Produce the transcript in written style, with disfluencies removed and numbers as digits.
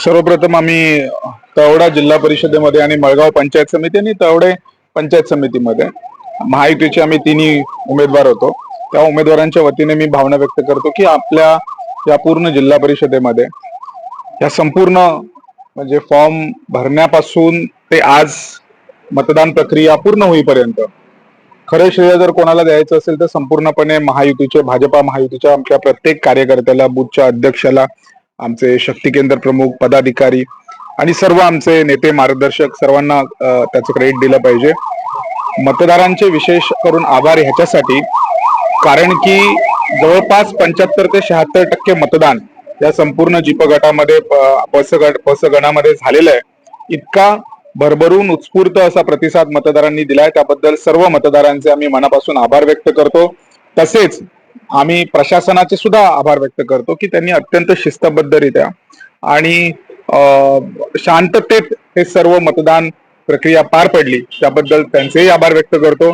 सर्वप्रथम आम्ही तळवडा जिल्हा परिषदेमध्ये आणि मळगाव पंचायत समिती आणि तळवडे पंचायत समितीमध्ये महायुतीचे आम्ही तिन्ही उमेदवार होतो. त्या उमेदवारांच्या वतीने मी भावना व्यक्त करतो की आपल्या या पूर्ण जिल्हा परिषदेमध्ये या संपूर्ण म्हणजे फॉर्म भरण्यापासून ते आज मतदान प्रक्रिया पूर्ण होईपर्यंत खरं श्रेय जर कोणाला द्यायचं असेल तर संपूर्णपणे महायुतीचे भाजपा महायुतीच्या आमच्या प्रत्येक कार्यकर्त्याला, बूथच्या अध्यक्षाला, आमचे शक्ती केंद्र प्रमुख, पदाधिकारी आणि सर्व आमचे नेते, मार्गदर्शक सर्वांना त्याचं क्रेडिट दिलं पाहिजे. मतदारांचे विशेष करून आभार ह्याच्यासाठी कारण की जवळपास 75 ते 76% मतदान या संपूर्ण जीप गटामध्ये पस गणामध्ये झालेलं आहे. इतका भरभरून उत्स्फूर्त असा प्रतिसाद मतदारांनी दिलाय, त्याबद्दल सर्व मतदारांचे आम्ही मनापासून आभार व्यक्त करतो. तसेच आम्ही प्रशासनाचे सुद्धा आभार व्यक्त करतो की त्यांनी अत्यंत शिस्तबद्धरित्या आणि शांततेत हे सर्व मतदान प्रक्रिया पार पडली, त्याबद्दल त्यांचेही आभार व्यक्त करतो.